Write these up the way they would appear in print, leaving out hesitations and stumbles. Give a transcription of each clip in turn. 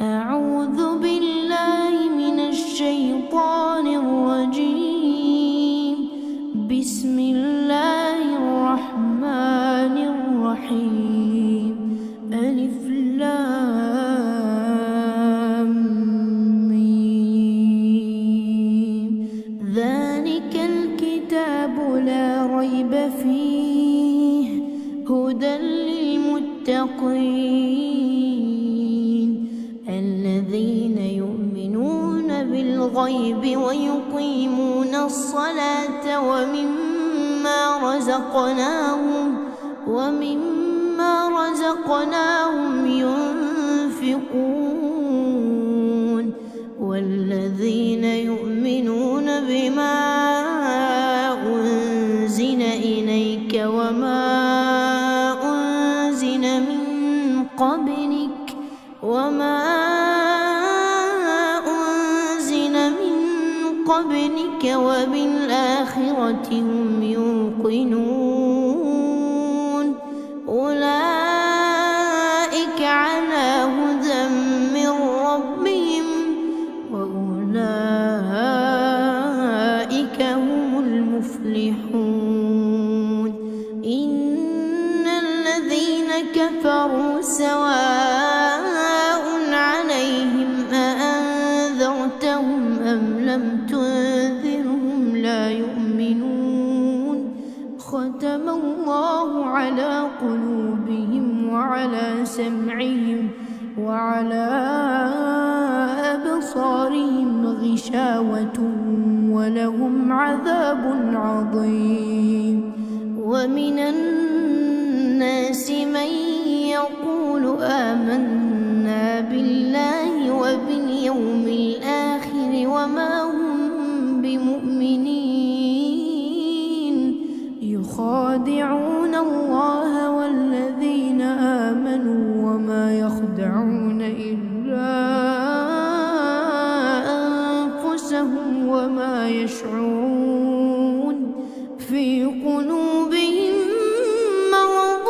أعوذ بالله من الشيطان الرجيم. بسم الله الرحمن الرحيم. ألف لام ميم. ذلك الكتاب لا ريب فيه هدى للمتقين الذين يؤمنون بالغيب ويقيمون الصلاة ومما رزقناهم ينفقون والذين يؤمنون بما أنزل إليك وما أنزل من قبلك وبالآخرة هم يوقنون أولئك على هدى من ربهم وأولئك هم المفلحون. إن الذين كفروا سواء عليهم أأنذرتهم أم لم تنذرهم لا يؤمنون. ختم الله على قلوبهم وعلى سمعهم وعلى أبصارهم غشاوة ولهم عذاب عظيم. ومن الناس من يقول آمنا بالله وباليوم الآخر وما هم بمؤمنين يخادعون الله والذين آمنوا وما يخدعون إلا أنفسهم وما يشعرون. في قلوبهم مرض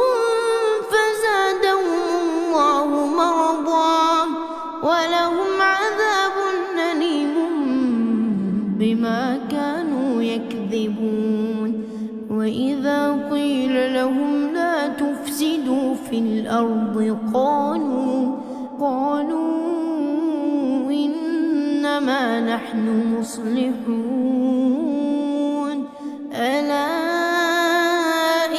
فزادهم الله مرضا ولهم عذاب أليم بما كانوا يكذبون. وإذا قيل لهم لا تفسدوا في الأرض قالوا إنما نحن مصلحون. ألا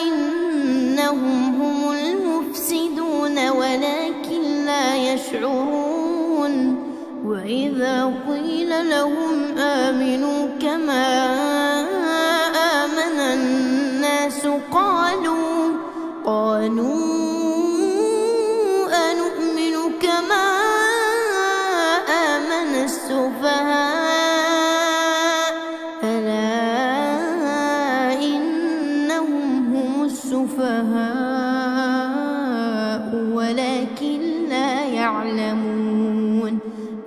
إنهم هم المفسدون ولكن لا يشعرون. وإذا قيل لهم آمنوا كما آمن الناس قالوا أنؤمن كما آمن السفهاء. ألا إنهم هم السفهاء ولكن لا يعلمون.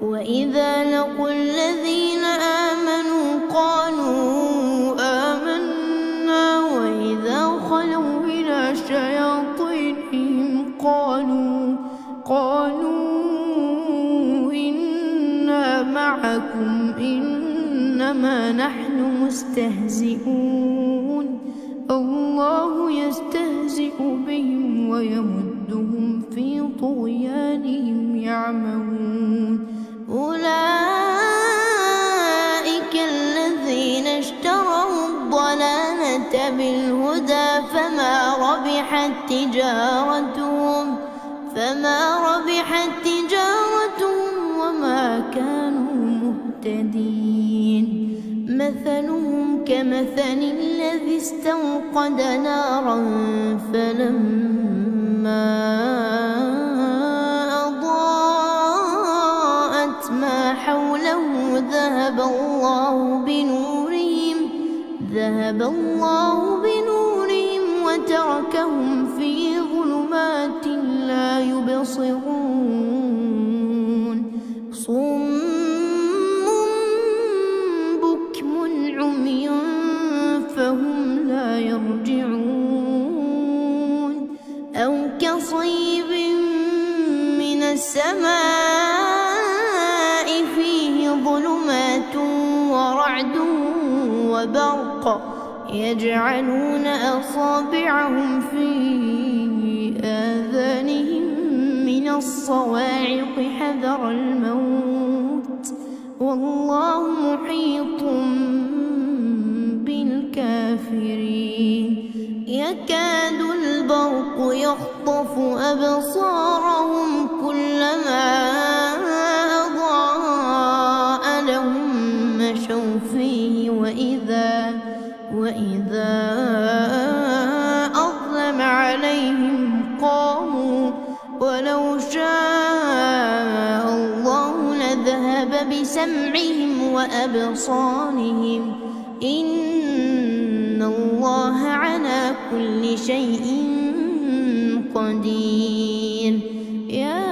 وإذا لقوا الذين آمنوا قالوا آمنا وإذا خلوا إلى شياطينهم قالوا إنا معكم إنما نحن مستهزئون. الله يستهزئ بهم ويمدهم في طغيانهم يعمهون. أولئك الذين اشتروا الضلالة بالهدى فما ربحت تجارتهم وما كانوا مهتدين. مثلهم كمثل الذي استوقد نارا فلما أضاءت ما حوله ذهب الله بنورهم وتركهم في ظلمات لا يبصرون. صم بكم عمي فهم لا يرجعون. أو كصيب من السماء ورعد وبرق يجعلون أصابعهم في آذانهم من الصواعق حذر الموت والله محيط بالكافرين يكاد البرق يخطف أبصارهم كلما أضاء لهم مشوا فيه وإذا أظلم عليهم قاموا ولو شاء الله لذهب بسمعهم وأبصارهم إن الله على كل شيء قدير يا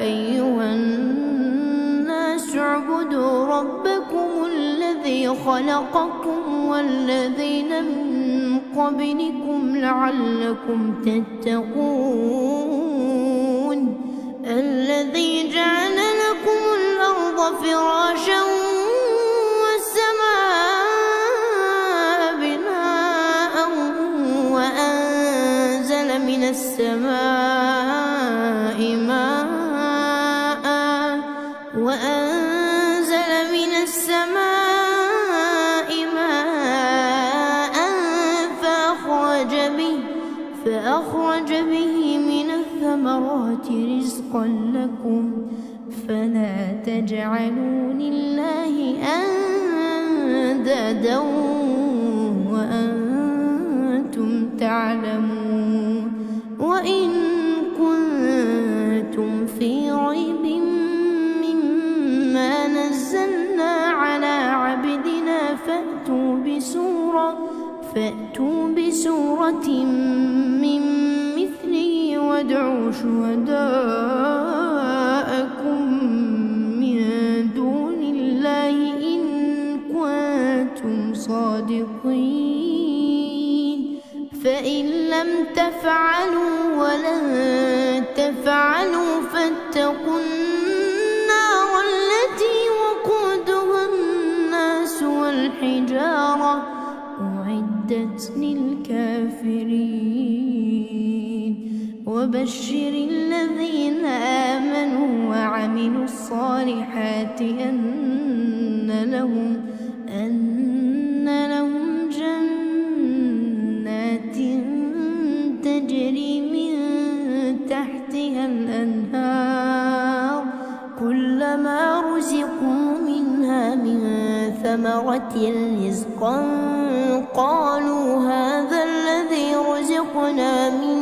أيها الناس اعبدوا ربكم الذي خلقكم والذين من قبلكم لعلكم تتقون الذي جعل لكم الأرض فراشا والسماء بناء وأنزل من السماء ماء فأخرج به من الثمرات رزقا لكم فلا تجعلوا لله أندادا وأنتم تعلمون وإن كنتم في ريب مما نزلنا على عبدنا فأتوا بسورة من مثله وادعوا شهداءكم من دون الله إن كنتم صادقين فإن لم تفعلوا ولن تفعلوا فاتقوا النار التي وقودها الناس والحجارة أعدت للكافرين وبشر الذين آمنوا وعملوا الصالحات أن لهم جنات تجري من تحتها الأنهار كلما رزقوا منها من ثمرة رزقا قالوا هذا الذي رزقنا من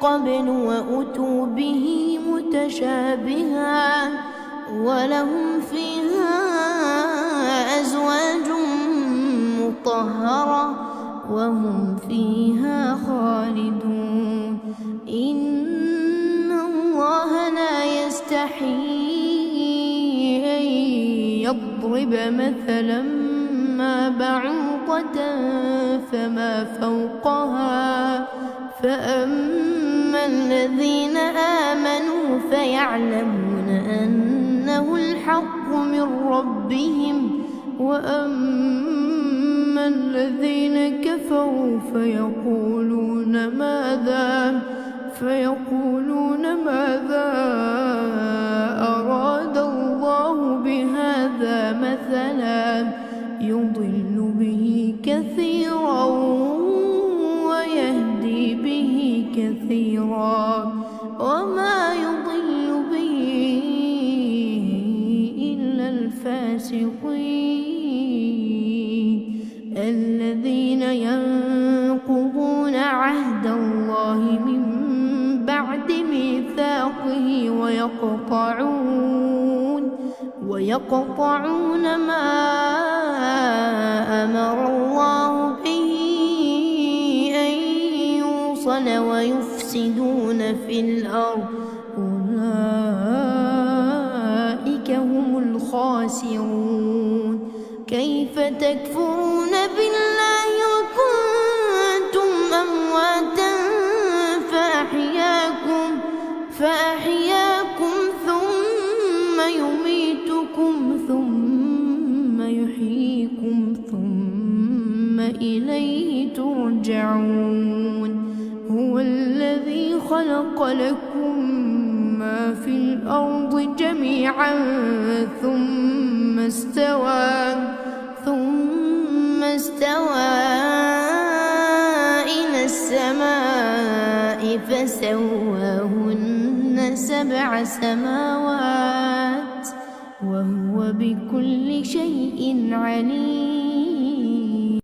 قبل وأتوا به متشابها ولهم فيها أزواج مطهرة وهم فيها خالدون إن الله لا يستحيي أن يضرب مثلا ما بعوضة فما فوقها فأما الذين آمنوا فيعلمون أنه الحق من ربهم وأما الذين كفروا فيقولون ماذا أراد الله بهذا مثلا يضل به كثيرا ويهدي به كثيرا وما يضل به إلا الفاسقين الذين ينقضون عهد الله من بعد ميثاقه ويقطعون ما أمر الله به أن يوصل ويفسدون في الأرض أولئك هم الخاسرون كيف تكفرون بالله وكنتم أمواتا فأحياكم ثم يميتكم ثم يحييكم ثم إليه ترجعون هو الذي خلق لكم ما في الأرض جميعا ثم استوى إلى السماء فسواهن 7 سماوات وهو بكل شيء عليم.